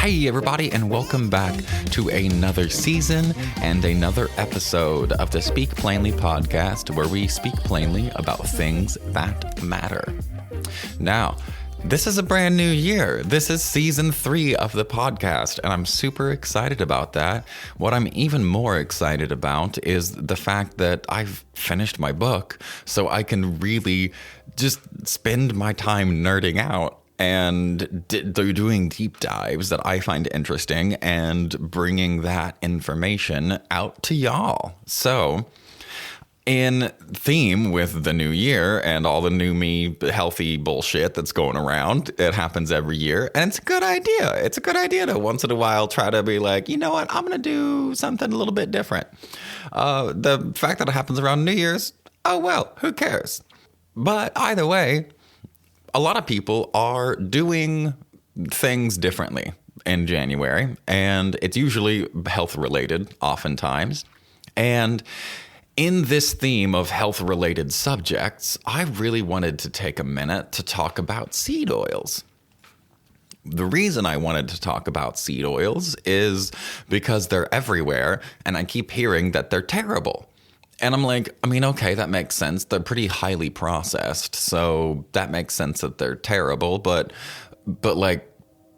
Hey everybody, and welcome back to another season and another episode of the Speak Plainly podcast, where we speak plainly about things that matter. Now, this is a brand new year. This is season 3 of the podcast, and I'm super excited about that. What I'm even more excited about is the fact that I've finished my book, so I can really just spend my time nerding out and doing deep dives that I find interesting and bringing that information out to y'all. So, in theme with the new year and all the new me healthy bullshit that's going around, it happens every year, and it's a good idea. It's a good idea to once in a while try to be like, you know what, I'm going to do something a little bit different. The fact that it happens around New Year's, oh well, who cares? But either way, a lot of people are doing things differently in January, and it's usually health related oftentimes. And in this theme of health related subjects, I really wanted to take a minute to talk about seed oils. The reason I wanted to talk about seed oils is because they're everywhere, and I keep hearing that they're terrible. And I'm like, okay, that makes sense. They're pretty highly processed, so that makes sense that they're terrible. But like,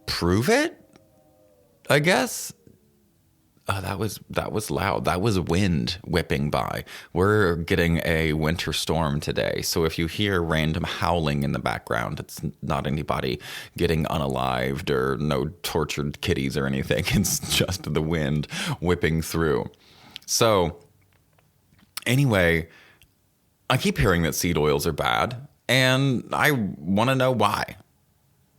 prove it, I guess. Oh, that was loud. That was wind whipping by. We're getting a winter storm today, so if you hear random howling in the background, it's not anybody getting unalived or no tortured kitties or anything. It's just the wind whipping through. So anyway, I keep hearing that seed oils are bad, and I want to know why.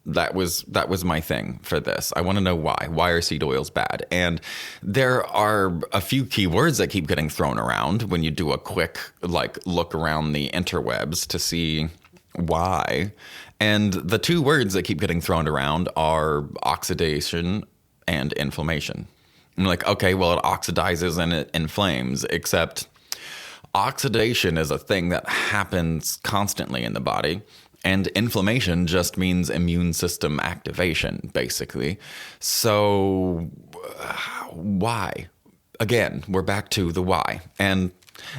That was my thing for this. I want to know why. Why are seed oils bad? And there are a few keywords that keep getting thrown around when you do a quick look around the interwebs to see why. And the two words that keep getting thrown around are oxidation and inflammation. I'm like, okay, well, it oxidizes and it inflames, except oxidation is a thing that happens constantly in the body, and inflammation just means immune system activation, basically. So why? Again, we're back to the why. And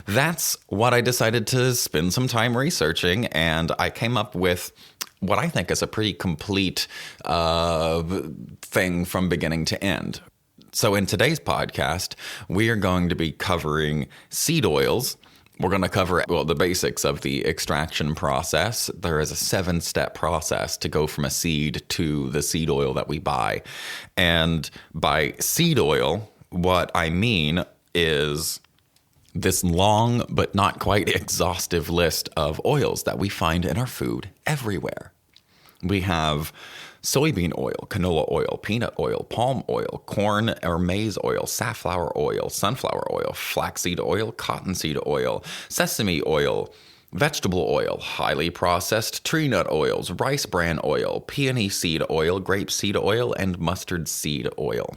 that's what I decided to spend some time researching, and I came up with what I think is a pretty complete thing from beginning to end. So in today's podcast, we are going to be covering seed oils. We're going to cover, the basics of the extraction process. There is a 7-step process to go from a seed to the seed oil that we buy. And by seed oil, what I mean is this long but not quite exhaustive list of oils that we find in our food everywhere. We have soybean oil, canola oil, peanut oil, palm oil, corn or maize oil, safflower oil, sunflower oil, flaxseed oil, cottonseed oil, sesame oil, vegetable oil, highly processed tree nut oils, rice bran oil, peony seed oil, grape seed oil, and mustard seed oil.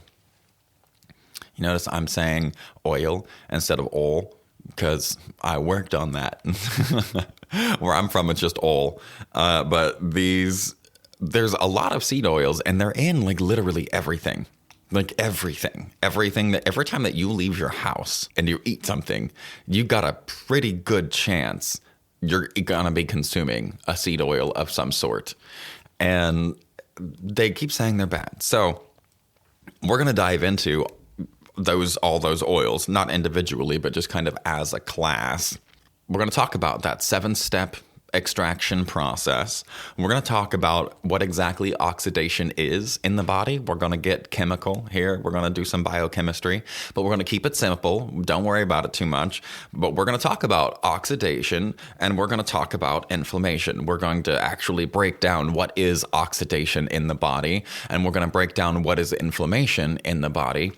You notice I'm saying oil instead of oil because I worked on that. Where I'm from, it's just oil. But there's a lot of seed oils, and they're in literally everything. Everything that every time that you leave your house and you eat something, you got a pretty good chance you're gonna be consuming a seed oil of some sort. And they keep saying they're bad. So we're gonna dive into all those oils, not individually, but just kind of as a class. We're gonna talk about that 7-step extraction process. We're going to talk about what exactly oxidation is in the body. We're going to get chemical here. We're going to do some biochemistry, but we're going to keep it simple. Don't worry about it too much. But we're going to talk about oxidation, and we're going to talk about inflammation. We're going to actually break down what is oxidation in the body, and we're going to break down what is inflammation in the body.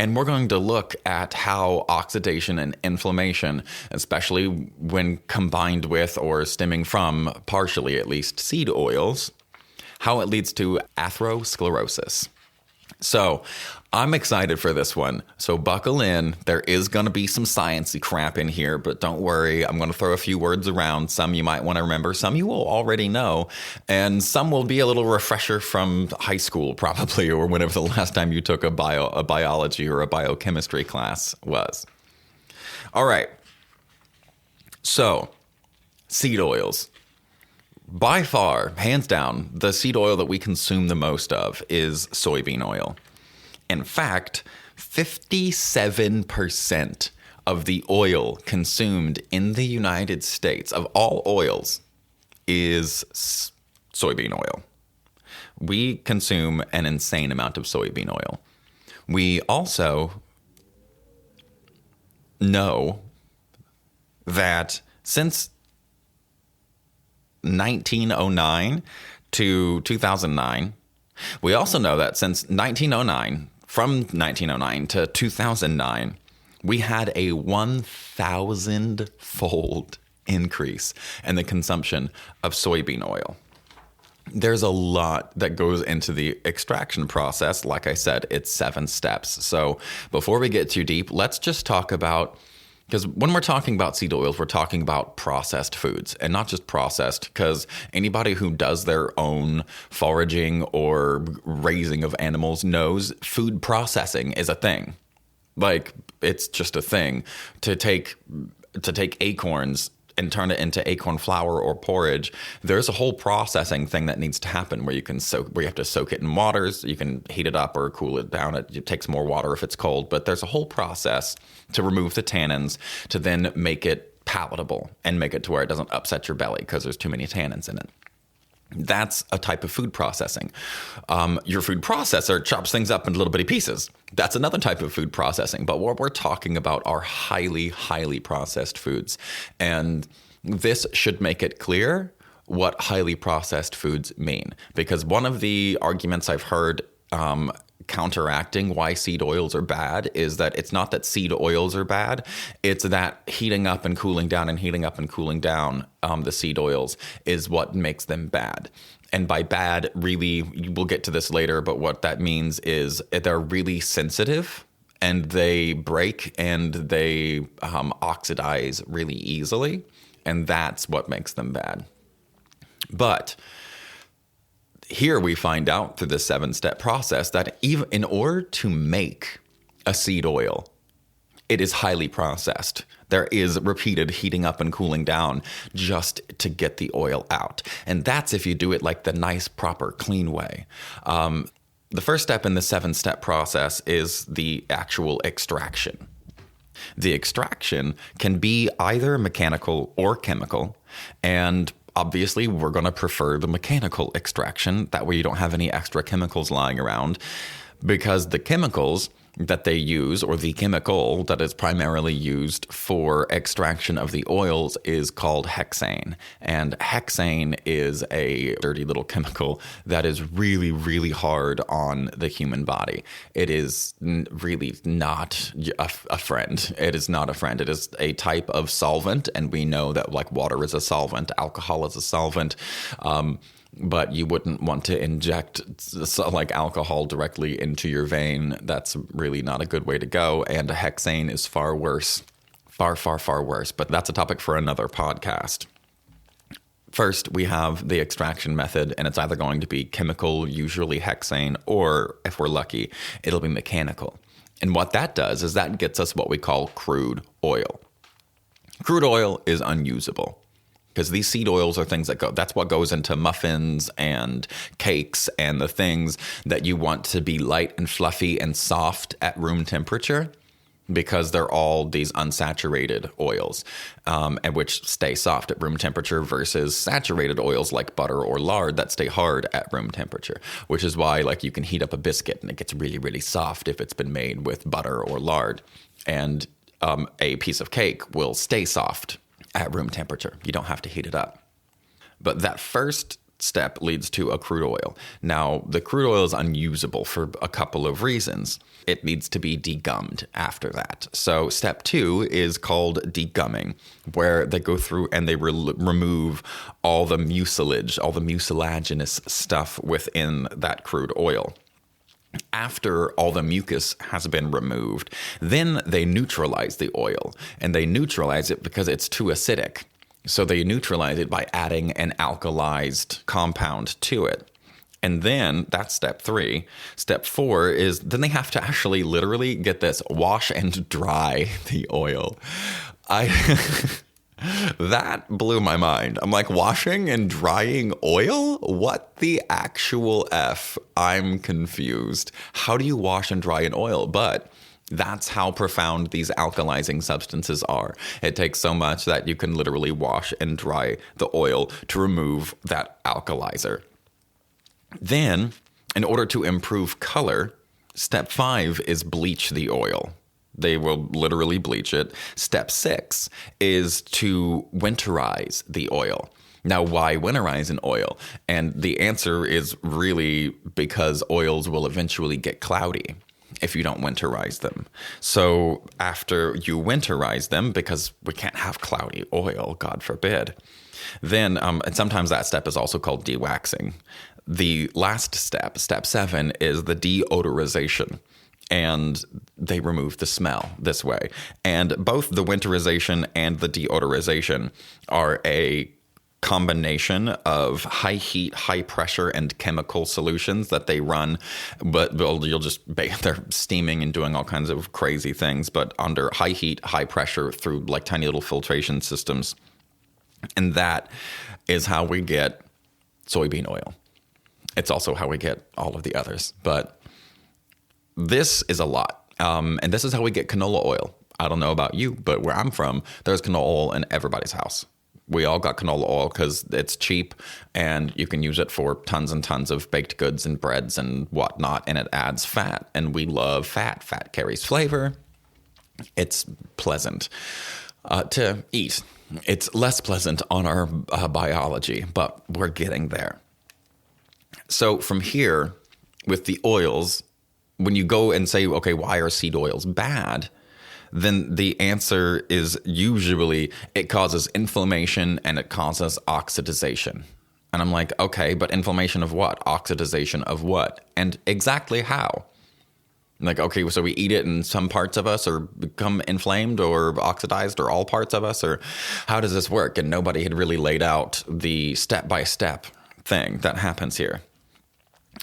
And we're going to look at how oxidation and inflammation, especially when combined with or stemming from, partially at least, seed oils, how it leads to atherosclerosis. So I'm excited for this one. So buckle in. There is going to be some sciencey crap in here, but don't worry. I'm going to throw a few words around. Some you might want to remember. Some you will already know. And some will be a little refresher from high school probably, or whenever the last time you took a biology or a biochemistry class was. All right. So seed oils. By far, hands down, the seed oil that we consume the most of is soybean oil. In fact, 57% of the oil consumed in the United States, of all oils, is soybean oil. We consume an insane amount of soybean oil. We also know that since 1909 to 2009, we also know that since from 1909 to 2009, we had a 1,000-fold increase in the consumption of soybean oil. There's a lot that goes into the extraction process. Like I said, it's 7 steps. So before we get too deep, let's just talk about, because when we're talking about seed oils, we're talking about processed foods, and not just processed, because anybody who does their own foraging or raising of animals knows food processing is a thing. Like, it's just a thing. To take acorns and turn it into acorn flour or porridge, there's a whole processing thing that needs to happen where you have to soak it in waters. You can heat it up or cool it down. It takes more water if it's cold, but there's a whole process to remove the tannins to then make it palatable and make it to where it doesn't upset your belly because there's too many tannins in it. That's a type of food processing. Your food processor chops things up into little bitty pieces. That's another type of food processing. But what we're talking about are highly, highly processed foods. And this should make it clear what highly processed foods mean. Because one of the arguments I've heard counteracting why seed oils are bad is that it's not that seed oils are bad, it's that heating up and cooling down the seed oils is what makes them bad. And by bad, really, we'll get to this later, but what that means is they're really sensitive and they break and they oxidize really easily, and that's what makes them bad. But here we find out through the 7-step process that even in order to make a seed oil, it is highly processed. There is repeated heating up and cooling down just to get the oil out. And that's if you do it like the nice, proper, clean way. The first step in the 7-step process is the actual extraction. The extraction can be either mechanical or chemical, and obviously, we're going to prefer the mechanical extraction. That way you don't have any extra chemicals lying around, because the chemicals that they use, or the chemical that is primarily used for extraction of the oils, is called hexane. And hexane is a dirty little chemical that is really, really hard on the human body. It is really not a friend. It is not a friend. It is a type of solvent, and we know that like water is a solvent, alcohol is a solvent. But you wouldn't want to inject like alcohol directly into your vein. That's really not a good way to go. And hexane is far worse, far, far, far worse. But that's a topic for another podcast. First, we have the extraction method, and it's either going to be chemical, usually hexane, or if we're lucky, it'll be mechanical. And what that does is that gets us what we call crude oil. Crude oil is unusable, because these seed oils are things that's what goes into muffins and cakes and the things that you want to be light and fluffy and soft at room temperature, because they're all these unsaturated oils, and which stay soft at room temperature versus saturated oils like butter or lard that stay hard at room temperature, which is why like you can heat up a biscuit and it gets really, really soft if it's been made with butter or lard, and a piece of cake will stay soft at room temperature. You don't have to heat it up. But that first step leads to a crude oil. Now, the crude oil is unusable for a couple of reasons. It needs to be degummed after that. So step 2 is called degumming, where they go through and they remove all the mucilage, all the mucilaginous stuff within that crude oil. After all the mucus has been removed, then they neutralize the oil, and they neutralize it because it's too acidic. So they neutralize it by adding an alkalized compound to it. And then that's step 3. Step 4 is then they have to actually literally get this, wash and dry the oil. That blew my mind. I'm like, washing and drying oil? What the actual F? I'm confused. How do you wash and dry an oil? But that's how profound these alkalizing substances are. It takes so much that you can literally wash and dry the oil to remove that alkalizer. Then, in order to improve color, step 5 is bleach the oil. They will literally bleach it. Step 6 is to winterize the oil. Now, why winterize an oil? And the answer is really because oils will eventually get cloudy if you don't winterize them. So after you winterize them, because we can't have cloudy oil, God forbid, then, and sometimes that step is also called dewaxing. The last step, step 7, is the deodorization. And they remove the smell this way. And both the winterization and the deodorization are a combination of high heat, high pressure, and chemical solutions that they run. But they're steaming and doing all kinds of crazy things, but under high heat, high pressure through like tiny little filtration systems. And that is how we get soybean oil. It's also how we get all of the others. But this is a lot. And this is how we get canola oil. I don't know about you, but where I'm from, there's canola oil in everybody's house. We all got canola oil because it's cheap and you can use it for tons and tons of baked goods and breads and whatnot. And it adds fat. And we love fat. Fat carries flavor. It's pleasant to eat. It's less pleasant on our biology, but we're getting there. So from here, with the oils, when you go and say, okay, why are seed oils bad? Then the answer is usually it causes inflammation and it causes oxidization. And I'm like, okay, but inflammation of what? Oxidization of what? And exactly how? Like, okay, so we eat it and some parts of us are become inflamed or oxidized or all parts of us, or how does this work? And nobody had really laid out the step-by-step thing that happens here.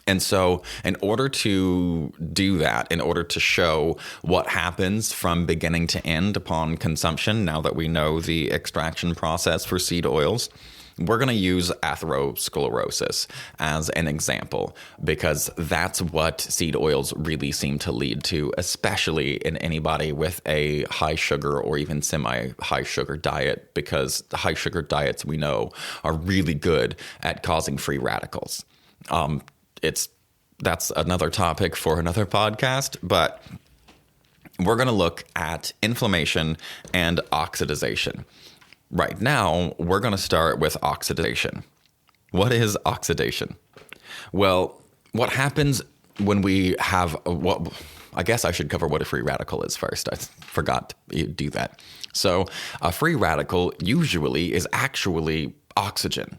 And so in order to do that, in order to show what happens from beginning to end upon consumption, now that we know the extraction process for seed oils, we're going to use atherosclerosis as an example, because that's what seed oils really seem to lead to, especially in anybody with a high sugar or even semi-high sugar diet, because the high sugar diets we know are really good at causing free radicals. That's another topic for another podcast, but we're going to look at inflammation and oxidization. Right now, we're going to start with oxidation. What is oxidation? Well, what happens when we have I guess I should cover what a free radical is first. I forgot to do that. So a free radical usually is actually oxygen.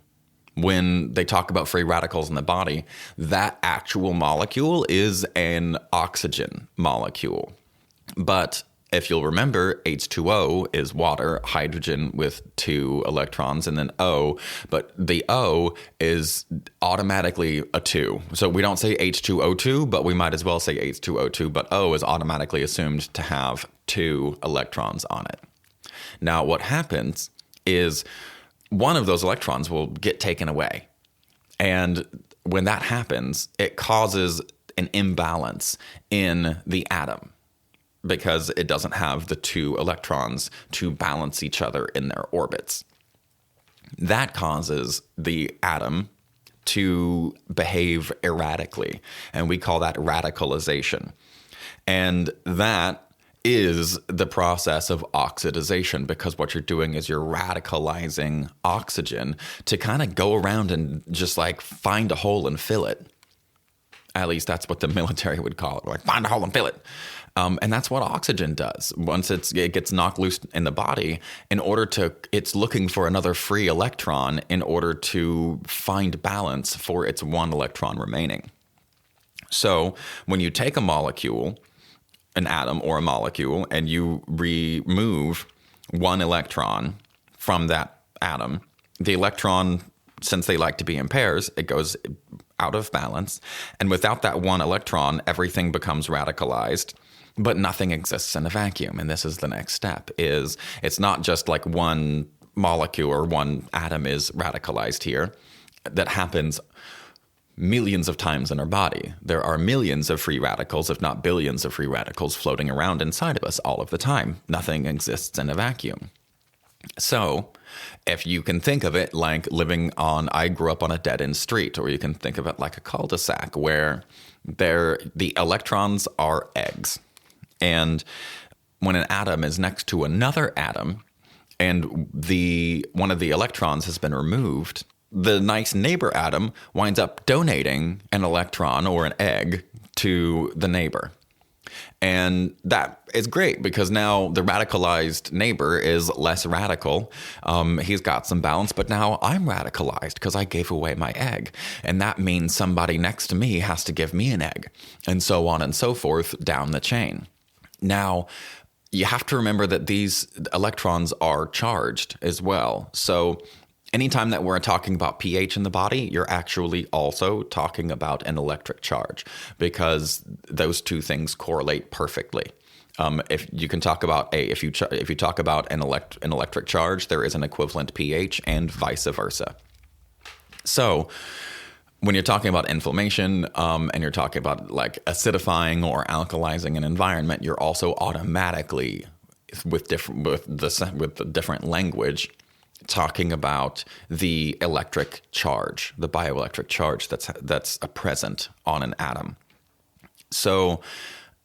When they talk about free radicals in the body, that actual molecule is an oxygen molecule. But if you'll remember, H2O is water, hydrogen with 2 electrons, and then O. But the O is automatically a 2. So we don't say H2O2, but we might as well say H2O2. But O is automatically assumed to have 2 electrons on it. Now, what happens is one of those electrons will get taken away. And when that happens, it causes an imbalance in the atom because it doesn't have the 2 electrons to balance each other in their orbits. That causes the atom to behave erratically, and we call that radicalization. And that is the process of oxidization, because what you're doing is you're radicalizing oxygen to kind of go around and just like find a hole and fill it. At least that's what the military would call it, like find a hole and fill it. And that's what oxygen does. Once it gets knocked loose in the body, it's looking for another free electron in order to find balance for its 1 electron remaining. So when you take a molecule, an atom or a molecule, and you remove one electron from that atom, the electron, since they like to be in pairs, it goes out of balance. And without that one electron, everything becomes radicalized. But nothing exists in a vacuum. And this is the next step, is it's not just like one molecule or one atom is radicalized here. That happens millions of times in our body. There are millions of free radicals, if not billions of free radicals, floating around inside of us all of the time. Nothing exists in a vacuum. So if you can think of it like I grew up on a dead-end street, or you can think of it like a cul-de-sac where the electrons are eggs. And when an atom is next to another atom and one of the electrons has been removed, the nice neighbor atom winds up donating an electron or an egg to the neighbor. And that is great because now the radicalized neighbor is less radical. He's got some balance, but now I'm radicalized because I gave away my egg. And that means somebody next to me has to give me an egg, and so on and so forth down the chain. Now, you have to remember that these electrons are charged as well. So anytime that we're talking about pH in the body, you're actually also talking about an electric charge, because those two things correlate perfectly. If you talk about an electric charge, there is an equivalent pH, and vice versa. So when you're talking about inflammation, and you're talking about like acidifying or alkalizing an environment, you're also automatically with the different language talking about the electric charge, the bioelectric charge that's present on an atom. So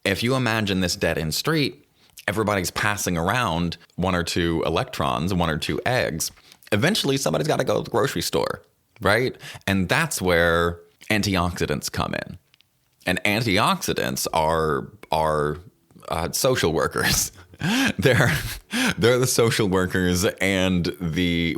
if you imagine this dead-end street, everybody's passing around one or two electrons, one or two eggs. Eventually, somebody's got to go to the grocery store, right? And that's where antioxidants come in. And antioxidants are social workers. They're the social workers and the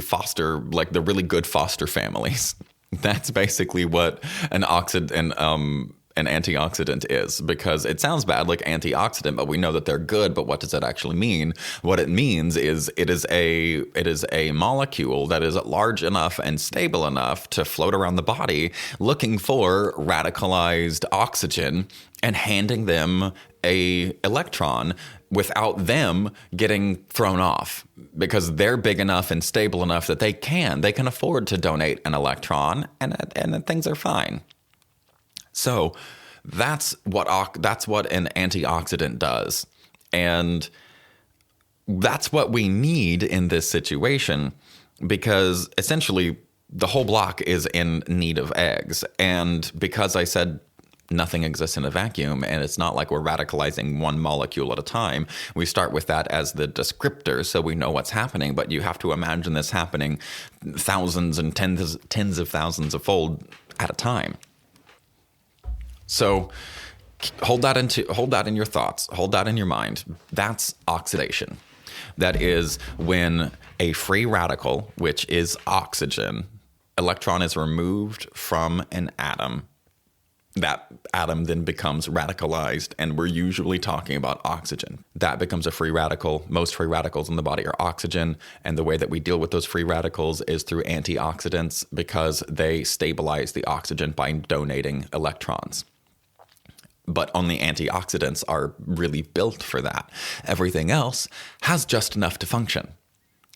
really good foster families. That's basically what an antioxidant is, because it sounds bad, like antioxidant, but we know that they're good. But what does that actually mean? What it means is it is a molecule that is large enough and stable enough to float around the body, looking for radicalized oxygen and handing them a electron without them getting thrown off, because they're big enough and stable enough that they can afford to donate an electron, and things are fine. So that's what an antioxidant does. And that's what we need in this situation, because essentially the whole block is in need of eggs. And because I said nothing exists in a vacuum, and it's not like we're radicalizing one molecule at a time, we start with that as the descriptor so we know what's happening. But you have to imagine this happening thousands and tens of thousands of fold at a time. So hold that in your thoughts, hold that in your mind. That's oxidation. That is when a free radical, which is oxygen, electron is removed from an atom. That atom then becomes radicalized, and we're usually talking about oxygen. That becomes a free radical. Most free radicals in the body are oxygen, and the way that we deal with those free radicals is through antioxidants, because they stabilize the oxygen by donating electrons. But only antioxidants are really built for that. Everything else has just enough to function,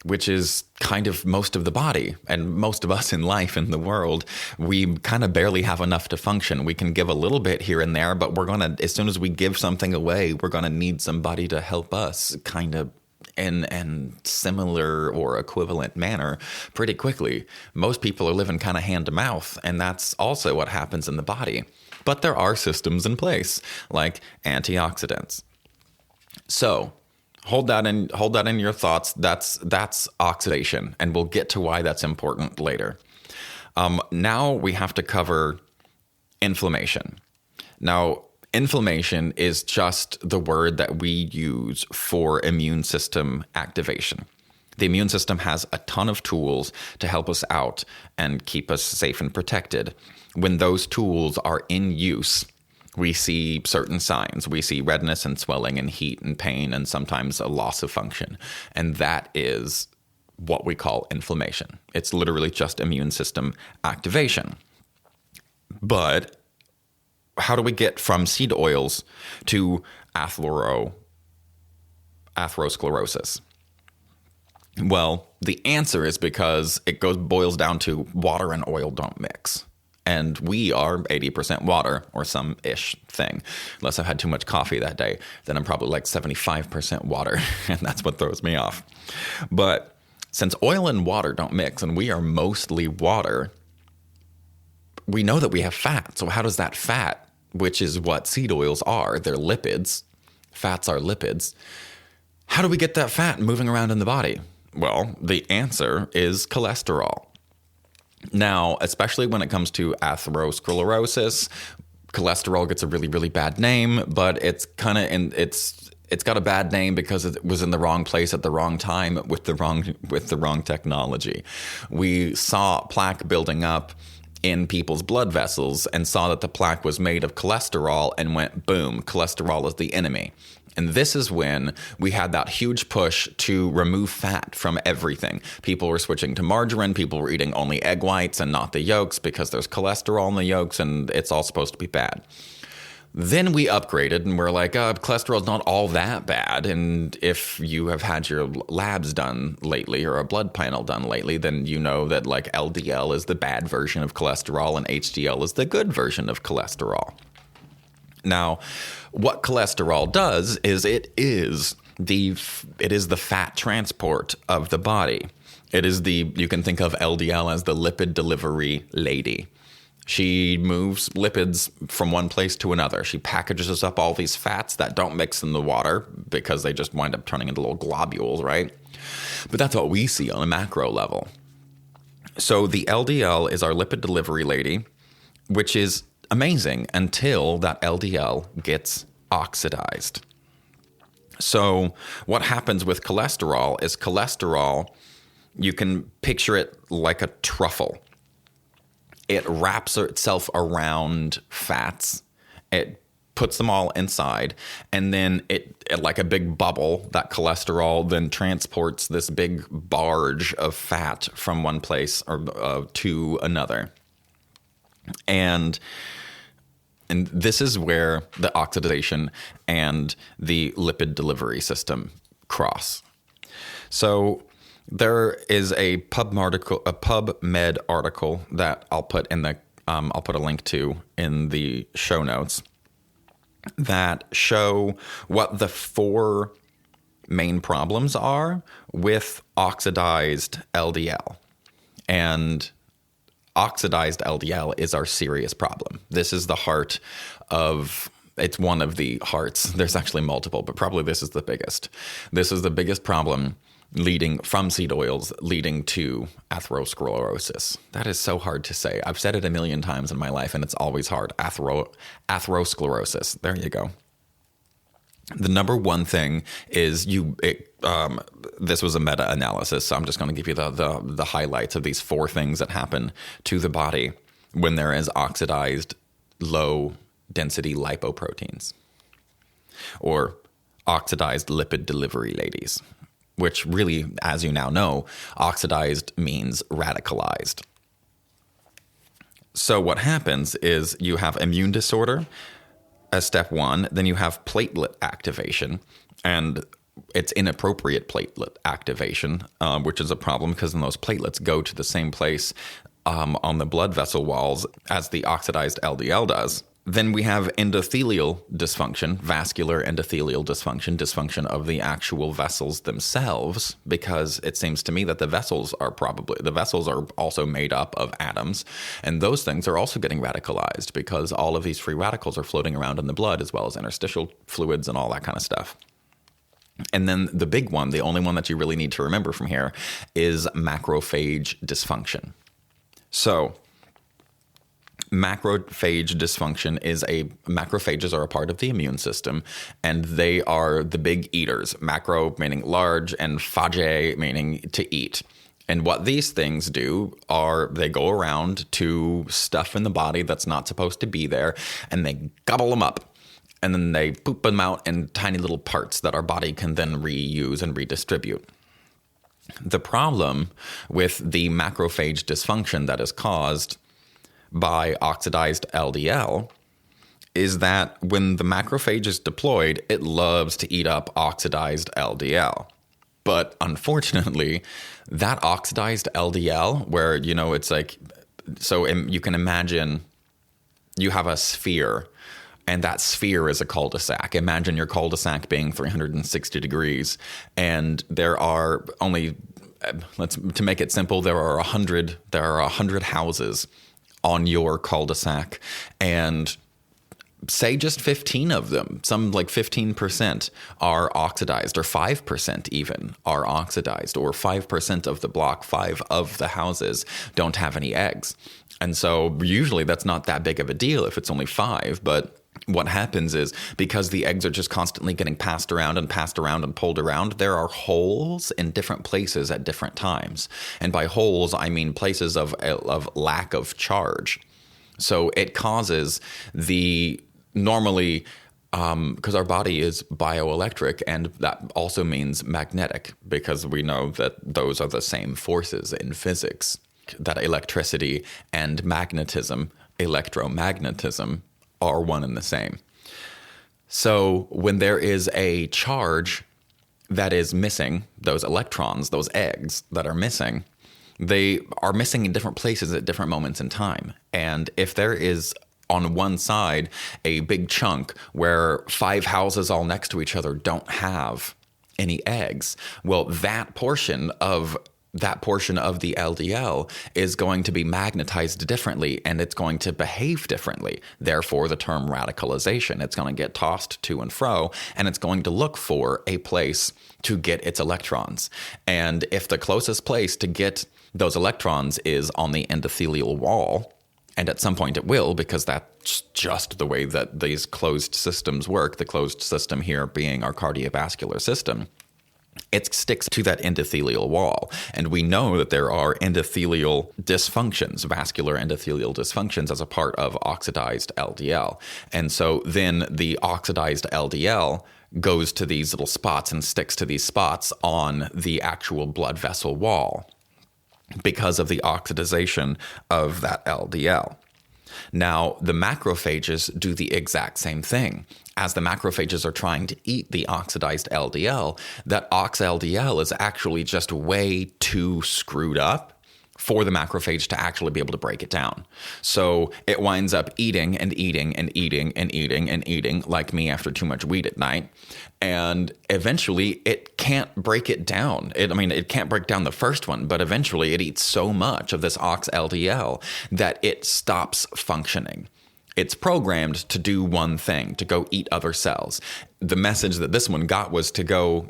which is kind of most of the body, and most of us in life in the world. We kind of barely have enough to function. We can give a little bit here and there, but as soon as we give something away, we're going to need somebody to help us kind of in similar or equivalent manner pretty quickly. Most people are living kind of hand to mouth, and that's also what happens in the body. But there are systems in place like antioxidants. So hold that in your thoughts. That's oxidation, and we'll get to why that's important later. Now we have to cover inflammation. Now, inflammation is just the word that we use for immune system activation. The immune system has a ton of tools to help us out and keep us safe and protected. When those tools are in use, we see certain signs. We see redness and swelling and heat and pain and sometimes a loss of function. And that is what we call inflammation. It's literally just immune system activation. But how do we get from seed oils to atherosclerosis? Well, the answer is because it boils down to water and oil don't mix. And we are 80% water or some-ish thing. Unless I've had too much coffee that day, then I'm probably like 75% water, and that's what throws me off. But since oil and water don't mix, and we are mostly water, we know that we have fat. So how does that fat, which is what seed oils are, they're lipids, fats are lipids, how do we get that fat moving around in the body? Well, the answer is cholesterol. Now, especially when it comes to atherosclerosis, cholesterol gets a really, really bad name, but it's kind of it's got a bad name because it was in the wrong place at the wrong time with the wrong technology. We saw plaque building up in people's blood vessels and saw that the plaque was made of cholesterol and went, boom, cholesterol is the enemy. And this is when we had that huge push to remove fat from everything. People were switching to margarine. People were eating only egg whites and not the yolks because there's cholesterol in the yolks and it's all supposed to be bad. Then we upgraded and we're like, cholesterol is not all that bad. And if you have had your labs done lately or a blood panel done lately, then you know that like LDL is the bad version of cholesterol and HDL is the good version of cholesterol. Now, what cholesterol does is it is the fat transport of the body. You can think of LDL as the lipid delivery lady. She moves lipids from one place to another. She packages up all these fats that don't mix in the water because they just wind up turning into little globules, right? But that's what we see on a macro level. So the LDL is our lipid delivery lady, which is amazing until that LDL gets oxidized. So what happens with cholesterol is you can picture it like a truffle. It wraps itself around fats. It puts them all inside, and then it like a big bubble, that cholesterol then transports this big barge of fat from one place or to another. And this is where the oxidation and the lipid delivery system cross. So there is a PubMed article that I'll put I'll put a link to in the show notes that show what the 4 main problems are with oxidized LDL. And oxidized LDL is our serious problem. This is the heart of, it's one of the hearts. There's actually multiple, but probably this is the biggest. This is the biggest problem leading from seed oils leading to atherosclerosis. That is so hard to say. I've said it a million times in my life and it's always hard. Atherosclerosis. There you go. The number one thing is this was a meta-analysis, so I'm just going to give you the highlights of these 4 things that happen to the body when there is oxidized low-density lipoproteins, or oxidized lipid delivery ladies, which really, as you now know, oxidized means radicalized. So what happens is you have immune disorder as step 1, then you have platelet activation, and it's inappropriate platelet activation, which is a problem because then those platelets go to the same place on the blood vessel walls as the oxidized LDL does. Then we have endothelial dysfunction, vascular endothelial dysfunction of the actual vessels themselves, because it seems to me that the vessels are also made up of atoms, and those things are also getting radicalized because all of these free radicals are floating around in the blood, as well as interstitial fluids and all that kind of stuff. And then the big one, the only one that you really need to remember from here, is macrophage dysfunction. So macrophage dysfunction macrophages are a part of the immune system, and they are the big eaters. Macro meaning large and phage meaning to eat. And what these things do are they go around to stuff in the body that's not supposed to be there, and they gobble them up. And then they poop them out in tiny little parts that our body can then reuse and redistribute. The problem with the macrophage dysfunction that is caused by oxidized LDL is that when the macrophage is deployed, it loves to eat up oxidized LDL. But unfortunately, that oxidized LDL, where, it's like, so you can imagine you have a sphere, and that sphere is a cul-de-sac. Imagine your cul-de-sac being 360 degrees, and there are only, to make it simple, there are 100 houses on your cul-de-sac, and say just 15 of them, some like 15% are oxidized, or 5% even are oxidized, or 5% of the block, 5 of the houses don't have any eggs. And so usually that's not that big of a deal if it's only 5, but what happens is, because the eggs are just constantly getting passed around and pulled around, there are holes in different places at different times. And by holes, I mean places of lack of charge. So it causes normally, because our body is bioelectric, and that also means magnetic, because we know that those are the same forces in physics, that electricity and magnetism, electromagnetism, are one and the same. So when there is a charge that is missing, those electrons, those eggs that are missing, they are missing in different places at different moments in time. And if there is on one side a big chunk where 5 houses all next to each other don't have any eggs, well, that portion of the LDL is going to be magnetized differently, and it's going to behave differently. Therefore, the term radicalization, it's going to get tossed to and fro, and it's going to look for a place to get its electrons. And if the closest place to get those electrons is on the endothelial wall, and at some point it will, because that's just the way that these closed systems work, the closed system here being our cardiovascular system, it sticks to that endothelial wall. And we know that there are endothelial dysfunctions, vascular endothelial dysfunctions, as a part of oxidized LDL. And so then the oxidized LDL goes to these little spots and sticks to these spots on the actual blood vessel wall because of the oxidization of that LDL. Now, the macrophages do the exact same thing. As the macrophages are trying to eat the oxidized LDL, that oxLDL is actually just way too screwed up for the macrophage to actually be able to break it down. So it winds up eating and eating and eating and eating and eating, like me after too much weed at night. And eventually it can't break it down. It can't break down the first one, but eventually it eats so much of this oxLDL that it stops functioning. It's programmed to do one thing, to go eat other cells. The message that this one got was to go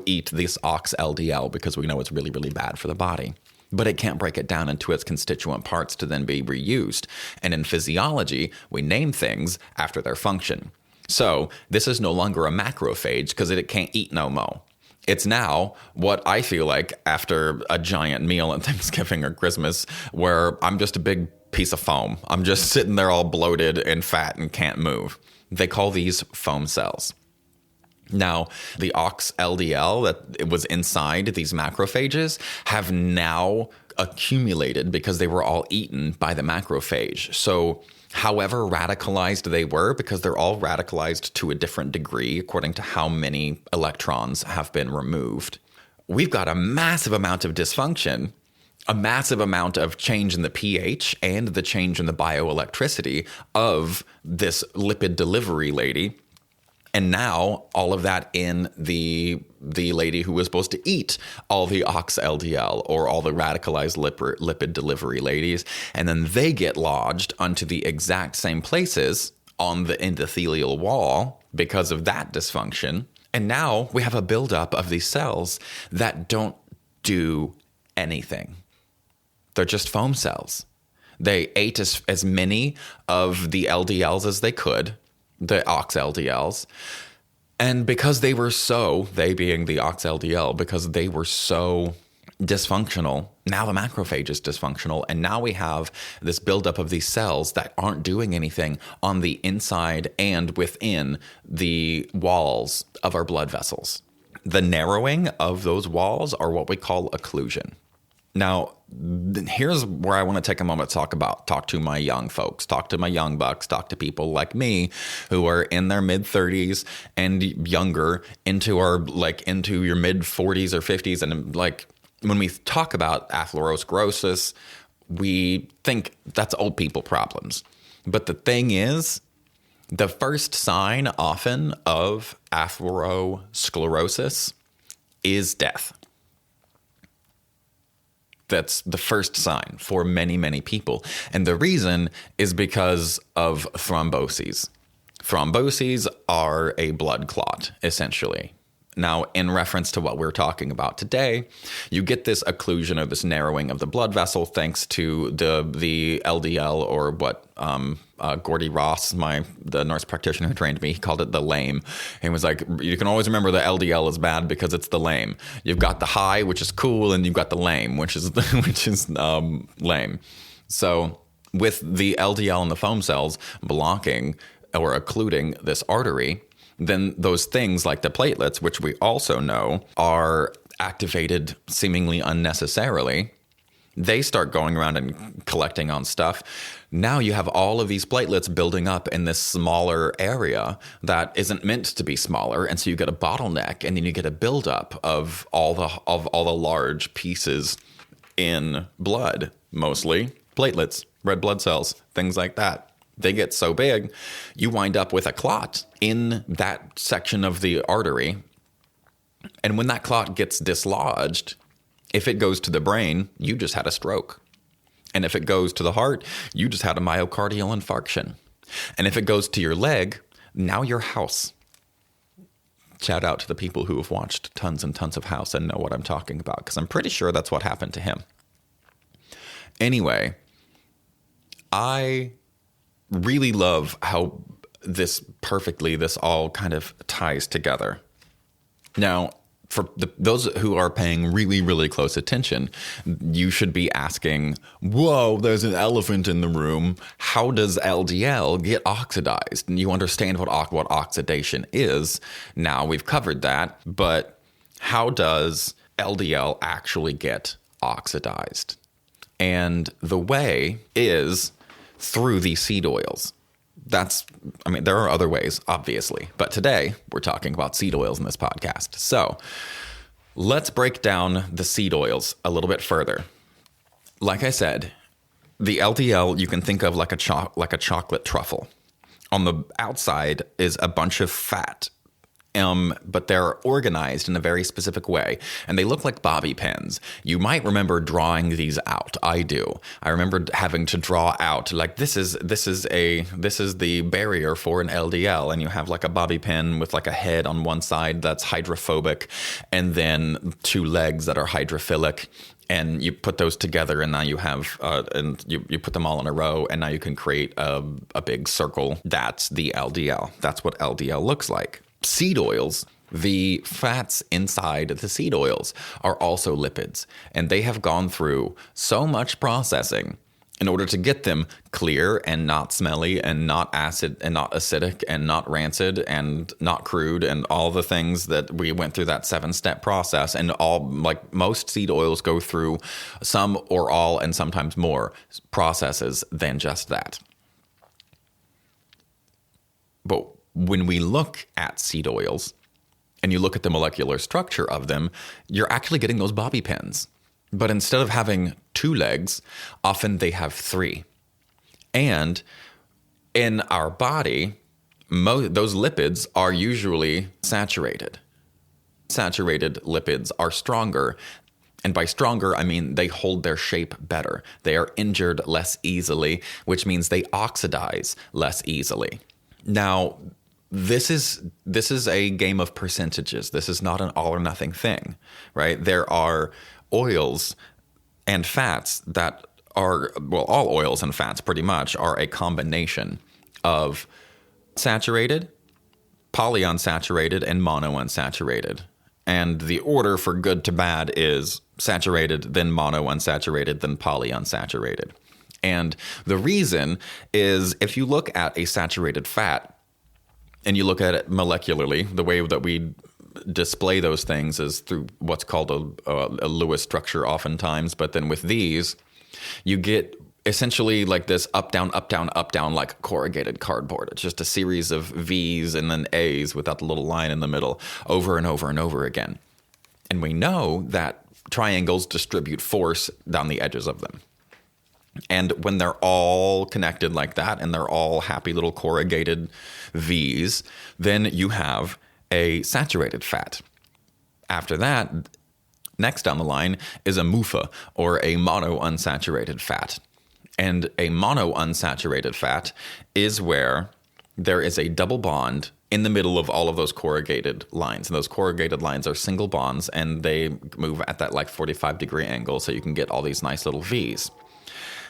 eat this oxLDL, because we know it's really, really bad for the body. But it can't break it down into its constituent parts to then be reused. And in physiology, we name things after their function. So this is no longer a macrophage because it can't eat no mo. It's now what I feel like after a giant meal at Thanksgiving or Christmas, where I'm just a big piece of foam. I'm just sitting there all bloated and fat and can't move. They call these foam cells. Now, the oxLDL that was inside these macrophages have now accumulated because they were all eaten by the macrophage. So however radicalized they were, because they're all radicalized to a different degree according to how many electrons have been removed, we've got a massive amount of dysfunction, a massive amount of change in the pH and the change in the bioelectricity of this lipid delivery lady. And now all of that in the lady who was supposed to eat all the oxLDL, or all the radicalized lipid delivery ladies. And then they get lodged onto the exact same places on the endothelial wall because of that dysfunction. And now we have a buildup of these cells that don't do anything. They're just foam cells. They ate as many of the LDLs as they could, the oxLDLs. And because they being the oxLDL, because they were so dysfunctional. Now the macrophage is dysfunctional. And now we have this buildup of these cells that aren't doing anything on the inside and within the walls of our blood vessels. The narrowing of those walls are what we call occlusion. Now, here's where I want to take a moment to talk to my young folks, talk to my young bucks, talk to people like me who are in their mid 30s and younger into your mid 40s or 50s. And like, when we talk about atherosclerosis, we think that's old people problems. But the thing is, the first sign often of atherosclerosis is death. That's the first sign for many, many people. And the reason is because of thromboses. Thromboses are a blood clot, essentially. Now, in reference to what we're talking about today, you get this occlusion or this narrowing of the blood vessel thanks to the LDL, or what Gordy Ross, the nurse practitioner who trained me, he called it the lame. He was like, you can always remember the LDL is bad because it's the lame. You've got the high, which is cool, and you've got the lame, which is lame. So with the LDL and the foam cells blocking or occluding this artery, then those things like the platelets, which we also know are activated seemingly unnecessarily, they start going around and collecting on stuff. Now you have all of these platelets building up in this smaller area that isn't meant to be smaller, and so you get a bottleneck, and then you get a buildup of all the large pieces in blood, mostly platelets, red blood cells, things like that. They get so big, you wind up with a clot in that section of the artery. And when that clot gets dislodged, if it goes to the brain, you just had a stroke. And if it goes to the heart, you just had a myocardial infarction. And if it goes to your leg, now you're House. Shout out to the people who have watched tons and tons of House and know what I'm talking about, because I'm pretty sure that's what happened to him. Anyway, I really love how this all kind of ties together. Now, for those who are paying really, really close attention, you should be asking, whoa, there's an elephant in the room. How does LDL get oxidized? And you understand what oxidation is. Now we've covered that, but how does LDL actually get oxidized? And the way is through these seed oils. There are other ways, obviously, but today we're talking about seed oils in this podcast. So let's break down the seed oils a little bit further. Like I said, the LDL you can think of like a chocolate truffle. On the outside is a bunch of fat. But they're organized in a very specific way, and they look like bobby pins. You might remember drawing these out. I do. I remember having to draw out like this is the barrier for an LDL, and you have like a bobby pin with like a head on one side that's hydrophobic, and then two legs that are hydrophilic. And you put those together, and now you have, and you put them all in a row, and now you can create a big circle. That's the LDL. That's what LDL looks like. Seed oils, the fats inside the seed oils are also lipids, and they have gone through so much processing in order to get them clear and not smelly and not acid and not acidic and not rancid and not crude and all the things that we went through that 7-step process. And all, like most seed oils, go through some or all and sometimes more processes than just that. But when we look at seed oils and you look at the molecular structure of them, you're actually getting those bobby pins. But instead of having 2 legs, often they have 3. And in our body, those lipids are usually saturated. Saturated lipids are stronger. And by stronger, I mean they hold their shape better. They are injured less easily, which means they oxidize less easily. Now, this is a game of percentages. This is not an all or nothing thing, right? There are oils and fats that are, well, all oils and fats pretty much are a combination of saturated, polyunsaturated, and monounsaturated. And the order for good to bad is saturated, then monounsaturated, then polyunsaturated. And the reason is if you look at a saturated fat and you look at it molecularly, the way that we display those things is through what's called a Lewis structure oftentimes. But then with these, you get essentially like this up, down, like corrugated cardboard. It's just a series of V's and then A's without the little line in the middle over and over and over again. And we know that triangles distribute force down the edges of them. And when they're all connected like that and they're all happy little corrugated V's, then you have a saturated fat. After that, next down the line is a MUFA, or a monounsaturated fat. And a monounsaturated fat is where there is a double bond in the middle of all of those corrugated lines. And those corrugated lines are single bonds, and they move at that like 45-degree angle, so you can get all these nice little V's.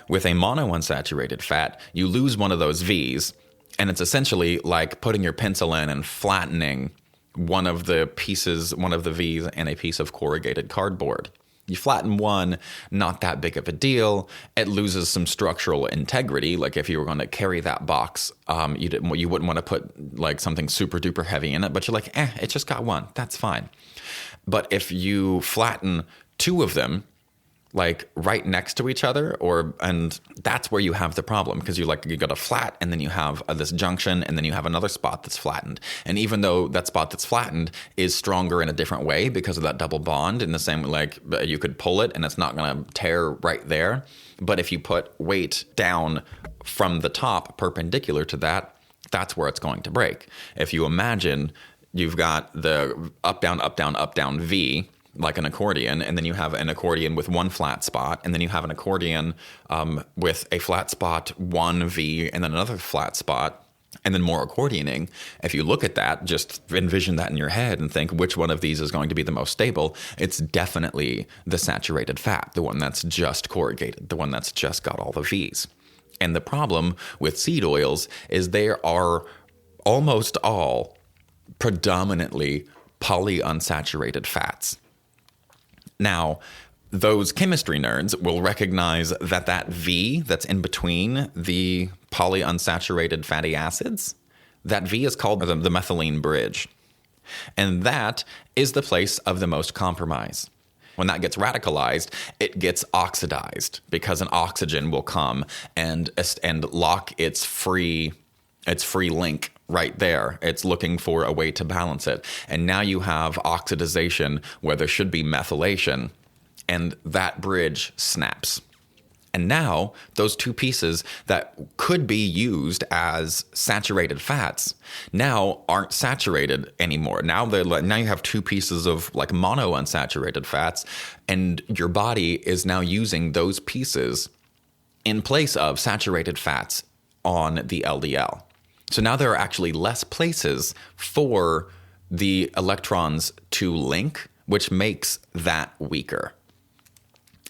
With a monounsaturated fat, you lose one of those V's, and it's essentially like putting your pencil in and flattening one of the pieces, one of the V's in a piece of corrugated cardboard. You flatten one, not that big of a deal. It loses some structural integrity. Like if you were going to carry that box, you wouldn't want to put like something super duper heavy in it, but you're like, it just got one. That's fine. But if you flatten two of them, like right next to each other, and that's where you have the problem, because you got a flat, and then you have this junction, and then you have another spot that's flattened. And even though that spot that's flattened is stronger in a different way because of that double bond, in the same like you could pull it and it's not going to tear right there. But if you put weight down from the top perpendicular to that, that's where it's going to break. If you imagine you've got the up down V, like an accordion, and then you have an accordion with one flat spot, and then you have an accordion with a flat spot, one V, and then another flat spot, and then more accordioning. If you look at that, just envision that in your head and think which one of these is going to be the most stable. It's definitely the saturated fat, the one that's just corrugated, the one that's just got all the V's. And the problem with seed oils is they are almost all predominantly polyunsaturated fats. Now, those chemistry nerds will recognize that V that's in between the polyunsaturated fatty acids, that V is called the methylene bridge. And that is the place of the most compromise. When that gets radicalized, it gets oxidized because an oxygen will come and lock its free link right there. It's looking for a way to balance it. And now you have oxidization where there should be methylation, and that bridge snaps. And now those two pieces that could be used as saturated fats now aren't saturated anymore. Now you have two pieces of like monounsaturated fats, and your body is now using those pieces in place of saturated fats on the LDL. So now there are actually less places for the electrons to link, which makes that weaker.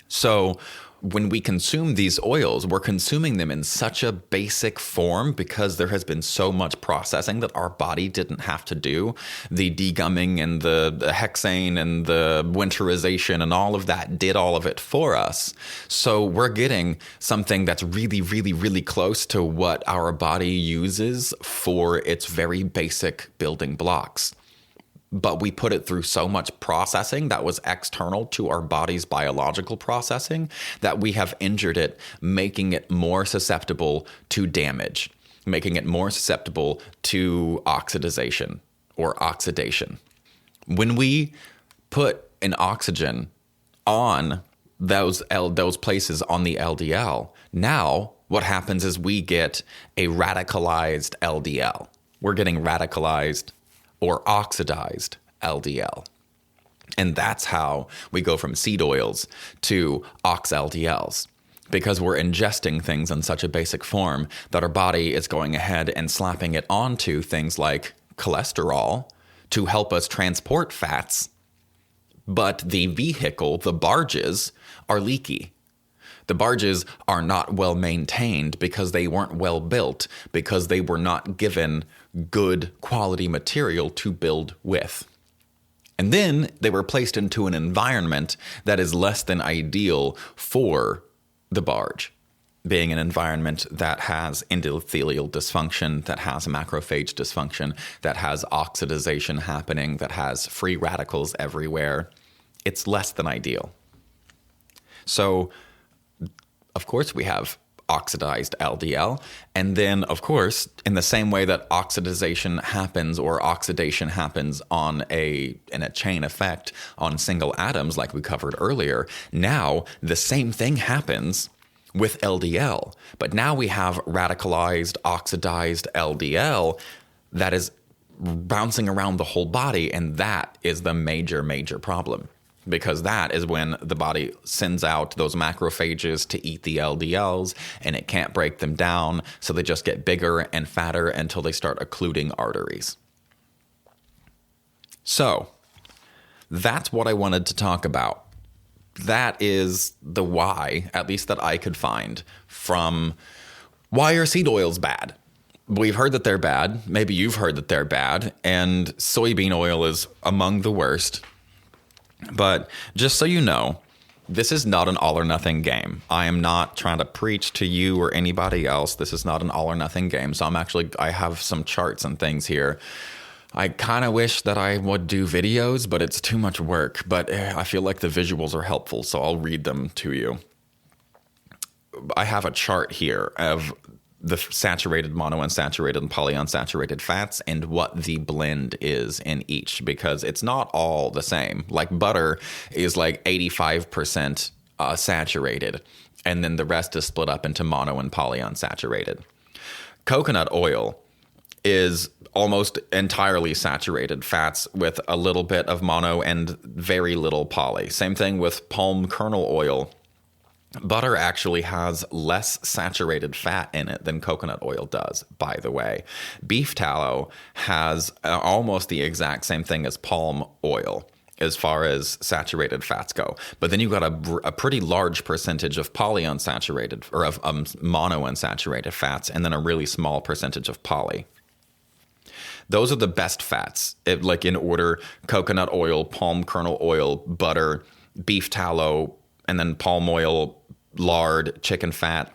So when we consume these oils, we're consuming them in such a basic form because there has been so much processing that our body didn't have to do. The degumming and the hexane and the winterization and all of that did all of it for us. So we're getting something that's really, really, really close to what our body uses for its very basic building blocks. But we put it through so much processing that was external to our body's biological processing that we have injured it, making it more susceptible to damage, making it more susceptible to oxidation or oxidation. When we put an oxygen on those places on the LDL, now what happens is we get a radicalized LDL. We're getting radicalized or oxidized LDL. And that's how we go from seed oils to oxLDLs, because we're ingesting things in such a basic form that our body is going ahead and slapping it onto things like cholesterol to help us transport fats. But the vehicle, the barges, are leaky. The barges are not well maintained because they weren't well built, because they were not given good quality material to build with. And then they were placed into an environment that is less than ideal for the barge, being an environment that has endothelial dysfunction, that has macrophage dysfunction, that has oxidization happening, that has free radicals everywhere. It's less than ideal. So, of course, we have oxidized LDL. And then, of course, in the same way that oxidation happens or oxidation happens in a chain effect on single atoms, like we covered earlier, now the same thing happens with LDL. But now we have radicalized, oxidized LDL that is bouncing around the whole body. And that is the major, major problem. Because that is when the body sends out those macrophages to eat the LDLs, and it can't break them down, so they just get bigger and fatter until they start occluding arteries. So, that's what I wanted to talk about. That is the why, at least that I could find, from why are seed oils bad? We've heard that they're bad. Maybe you've heard that they're bad, and soybean oil is among the worst. But just so you know, this is not an all or nothing game. I am not trying to preach to you or anybody else. This is not an all or nothing game. So I have some charts and things here. I kind of wish that I would do videos, but it's too much work. But I feel like the visuals are helpful, so I'll read them to you. I have a chart here of the saturated, monounsaturated, and polyunsaturated fats and what the blend is in each, because it's not all the same. Like butter is like 85% saturated, and then the rest is split up into mono and polyunsaturated. Coconut oil is almost entirely saturated fats with a little bit of mono and very little poly. Same thing with palm kernel oil. Butter actually has less saturated fat in it than coconut oil does, by the way. Beef tallow has almost the exact same thing as palm oil as far as saturated fats go. But then you've got a pretty large percentage of polyunsaturated or of monounsaturated fats, and then a really small percentage of poly. Those are the best fats, like in order: coconut oil, palm kernel oil, butter, beef tallow, and then palm oil, lard, chicken fat.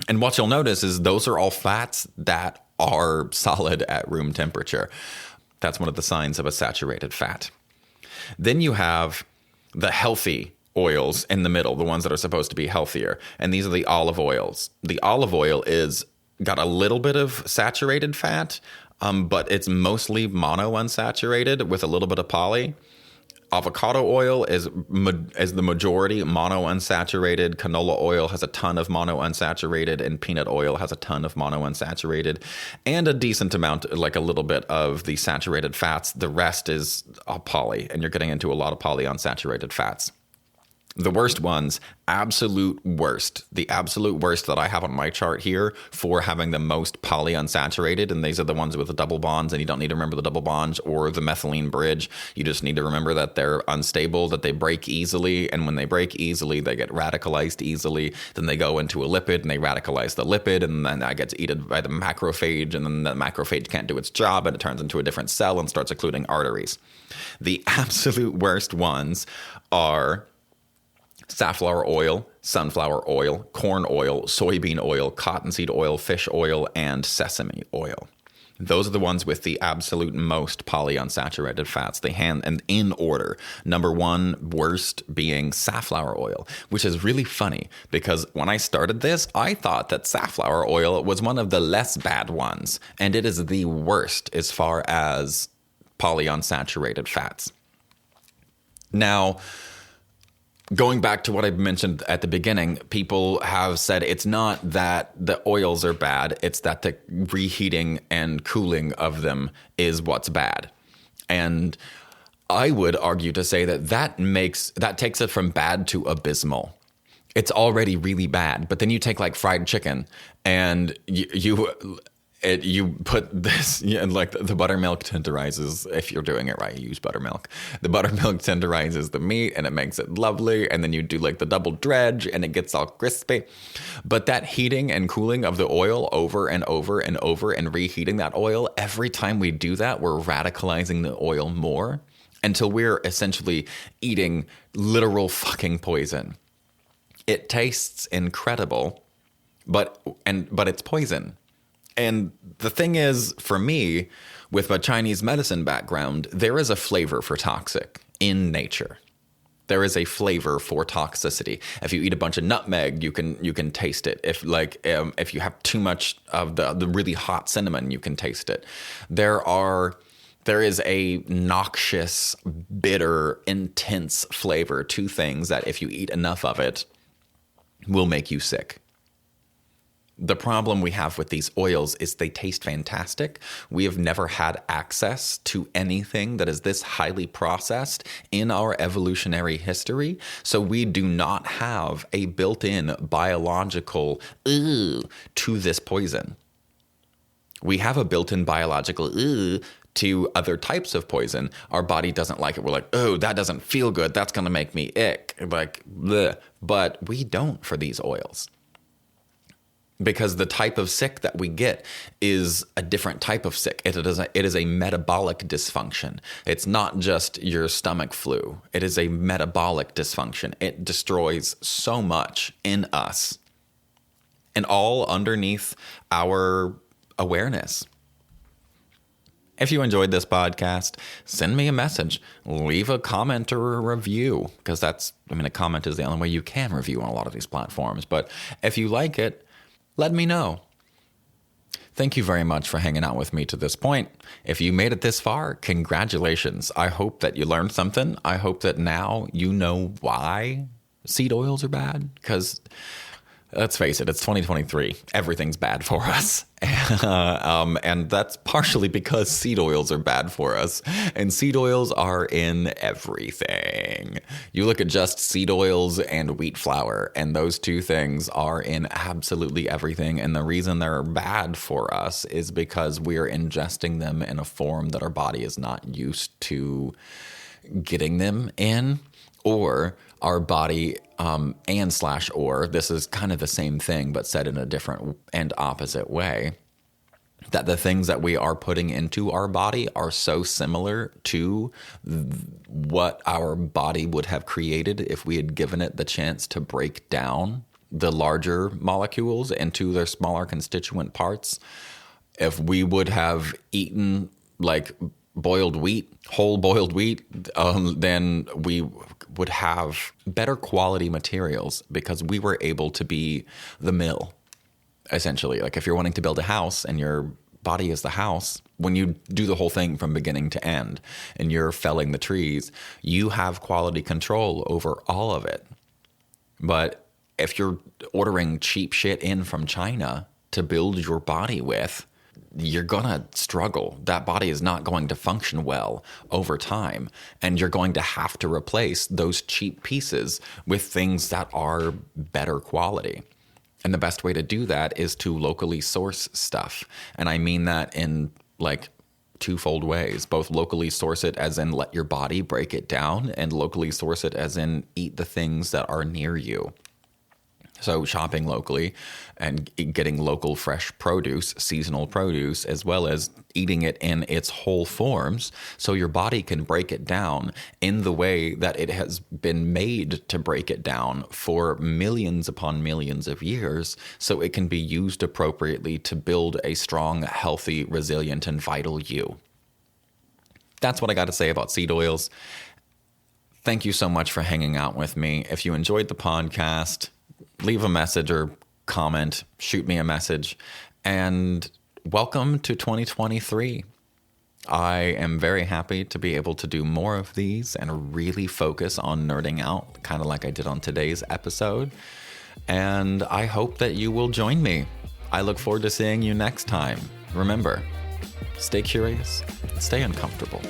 And what you'll notice is those are all fats that are solid at room temperature. That's one of the signs of a saturated fat. Then you have the healthy oils in the middle, the ones that are supposed to be healthier. And these are the olive oils. The olive oil is got a little bit of saturated fat, but it's mostly monounsaturated with a little bit of poly. Avocado oil is the majority monounsaturated. Canola oil has a ton of monounsaturated, and peanut oil has a ton of monounsaturated, and a decent amount, like a little bit of the saturated fats. The rest is poly, and you're getting into a lot of polyunsaturated fats. The worst ones, absolute worst. The absolute worst that I have on my chart here for having the most polyunsaturated, and these are the ones with the double bonds, and you don't need to remember the double bonds or the methylene bridge. You just need to remember that they're unstable, that they break easily, and when they break easily, they get radicalized easily. Then they go into a lipid, and they radicalize the lipid, and then that gets eaten by the macrophage, and then the macrophage can't do its job, and it turns into a different cell and starts occluding arteries. The absolute worst ones are safflower oil, sunflower oil, corn oil, soybean oil, cottonseed oil, fish oil, and sesame oil. Those are the ones with the absolute most polyunsaturated fats. And in order. Number one worst being safflower oil, which is really funny because when I started this, I thought that safflower oil was one of the less bad ones, and it is the worst as far as polyunsaturated fats. Now, going back to what I mentioned at the beginning, people have said it's not that the oils are bad, it's that the reheating and cooling of them is what's bad. And I would argue to say that takes it from bad to abysmal. It's already really bad, but then you take like fried chicken and you put this, like the buttermilk tenderizes, if you're doing it right, you use buttermilk. The buttermilk tenderizes the meat and it makes it lovely. And then you do like the double dredge and it gets all crispy. But that heating and cooling of the oil over and over and over and reheating that oil, every time we do that, we're radicalizing the oil more. until we're essentially eating literal fucking poison. It tastes incredible, but it's poison. And the thing is, for me, with my Chinese medicine background, there is a flavor for toxic in nature. There is a flavor for toxicity. If you eat a bunch of nutmeg, you can taste it. If you have too much of the really hot cinnamon, you can taste it. There is a noxious, bitter, intense flavor to things that if you eat enough of it, will make you sick. The problem we have with these oils is they taste fantastic. We have never had access to anything that is this highly processed in our evolutionary history. So we do not have a built-in biological to this poison. We have a built-in biological to other types of poison. Our body doesn't like it. We're like, oh, that doesn't feel good. That's going to make me ick. Like, bleh. But we don't for these oils. Because the type of sick that we get is a different type of sick. It is a metabolic dysfunction. It's not just your stomach flu. It is a metabolic dysfunction. It destroys so much in us. And all underneath our awareness. If you enjoyed this podcast, send me a message, leave a comment or a review, because a comment is the only way you can review on a lot of these platforms. But if you like it, let me know. Thank you very much for hanging out with me to this point. If you made it this far, congratulations. I hope that you learned something. I hope that now you know why seed oils are bad, because let's face it, it's 2023. Everything's bad for us. And that's partially because seed oils are bad for us. And seed oils are in everything. You look at just seed oils and wheat flour, and those two things are in absolutely everything. And the reason they're bad for us is because we're ingesting them in a form that our body is not used to getting them in, or our body or this is kind of the same thing but said in a different and opposite way, that the things that we are putting into our body are so similar to what our body would have created if we had given it the chance to break down the larger molecules into their smaller constituent parts. If we would have eaten like whole boiled wheat, then we would have better quality materials because we were able to be the mill, essentially. Like if you're wanting to build a house and your body is the house, when you do the whole thing from beginning to end and you're felling the trees, you have quality control over all of it. But if you're ordering cheap shit in from China to build your body with, you're going to struggle. That body is not going to function well over time. And you're going to have to replace those cheap pieces with things that are better quality. And the best way to do that is to locally source stuff. And I mean that in like twofold ways. Both locally source it as in let your body break it down, and locally source it as in eat the things that are near you. So shopping locally and getting local fresh produce, seasonal produce, as well as eating it in its whole forms so your body can break it down in the way that it has been made to break it down for millions upon millions of years, so it can be used appropriately to build a strong, healthy, resilient, and vital you. That's what I got to say about seed oils. Thank you so much for hanging out with me. If you enjoyed the podcast, leave a message or comment, shoot me a message, and welcome to 2023. I am very happy to be able to do more of these and really focus on nerding out, kind of like I did on today's episode. And I hope that you will join me. I look forward to seeing you next time. Remember, stay curious, stay uncomfortable.